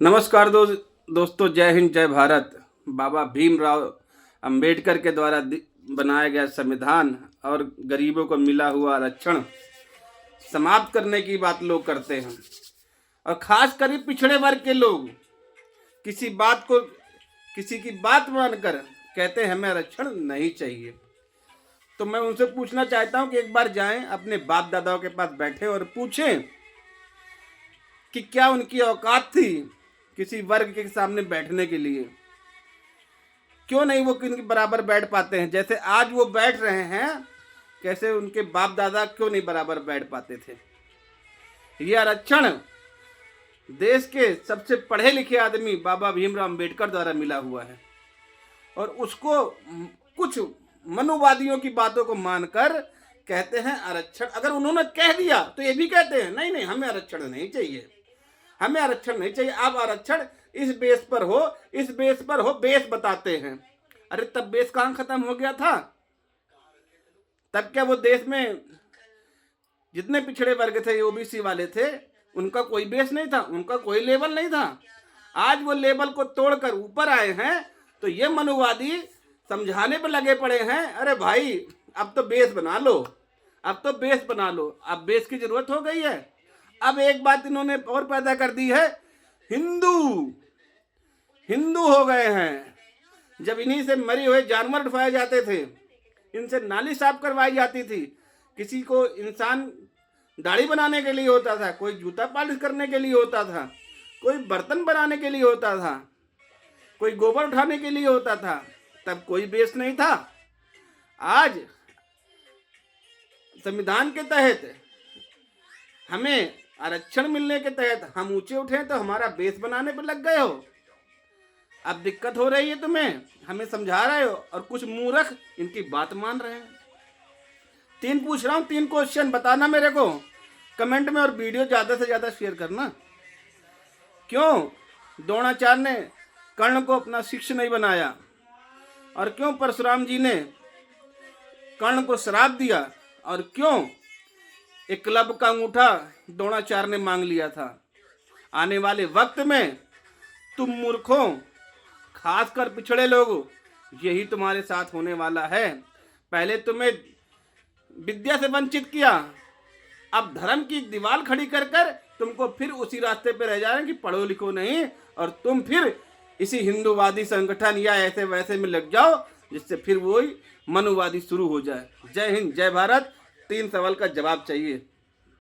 नमस्कार दोस्तों, जय हिंद, जय भारत। बाबा भीमराव अंबेडकर के द्वारा बनाया गया संविधान और गरीबों को मिला हुआ आरक्षण समाप्त करने की बात लोग करते हैं, और खास कर पिछड़े वर्ग के लोग किसी की बात मानकर कहते हैं हमें आरक्षण नहीं चाहिए। तो मैं उनसे पूछना चाहता हूं कि एक बार जाएं, अपने बाप दादाओं के पास बैठे और पूछें कि क्या उनकी औकात थी किसी वर्ग के सामने बैठने के लिए। क्यों नहीं वो किनके बराबर बैठ पाते हैं जैसे आज वो बैठ रहे हैं, कैसे उनके बाप दादा क्यों नहीं बराबर बैठ पाते थे। ये आरक्षण देश के सबसे पढ़े लिखे आदमी बाबा भीमराव अंबेडकर द्वारा मिला हुआ है, और उसको कुछ मनुवादियों की बातों को मानकर कहते हैं आरक्षण। अगर उन्होंने कह दिया तो ये भी कहते हैं नहीं नहीं, हमें आरक्षण नहीं चाहिए, हमें आरक्षण नहीं चाहिए। अब आरक्षण इस बेस पर हो, बेस बताते हैं। अरे तब बेस कहां खत्म हो गया था? तब क्या वो देश में जितने पिछड़े वर्ग थे, ओबीसी वाले थे, उनका कोई बेस नहीं था, उनका कोई लेवल नहीं था। आज वो लेवल को तोड़कर ऊपर आए हैं, तो ये मनुवादी समझाने पर लगे पड़े हैं, अरे भाई अब तो बेस बना लो, अब तो बेस बना लो। अब बेस की जरूरत हो गई है। अब एक बात इन्होंने और पैदा कर दी है, हिंदू हो गए हैं। जब इन्हीं से मरे हुए जानवर उठाए जाते थे, इनसे नाली साफ करवाई जाती थी। किसी को इंसान दाढ़ी बनाने के लिए होता था, कोई जूता पॉलिश करने के लिए होता था, कोई बर्तन बनाने के लिए होता था, कोई गोबर उठाने के लिए होता था। तब कोई बेस नहीं था। आज संविधान के तहत हमें आरक्षण मिलने के तहत हम ऊंचे उठे तो हमारा बेस बनाने पर लग गए हो। अब दिक्कत हो रही है तुम्हें, हमें समझा रहे हो, और कुछ मूर्ख इनकी बात मान रहे हैं। 3 पूछ रहा हूं, 3 क्वेश्चन बताना मेरे को कमेंट में, और वीडियो ज्यादा से ज्यादा शेयर करना। क्यों द्रोणाचार्य ने कर्ण को अपना शिष्य नहीं बनाया, और क्यों परशुराम जी ने कर्ण को श्राप दिया, और क्यों एकलव्य का अंगूठा द्रोणाचार्य ने मांग लिया था। आने वाले वक्त में तुम मूर्खों, खासकर पिछड़े लोगों, यही तुम्हारे साथ होने वाला है। पहले तुम्हें विद्या से वंचित किया, अब धर्म की दीवार खड़ी कर कर तुमको फिर उसी रास्ते पे रह जा रहे हैं कि पढ़ो लिखो नहीं, और तुम फिर इसी हिंदूवादी संगठन या ऐसे वैसे में लग जाओ, जिससे फिर वही मनुवादी शुरू हो जाए। जय हिंद, जय भारत। 3 सवाल का जवाब चाहिए।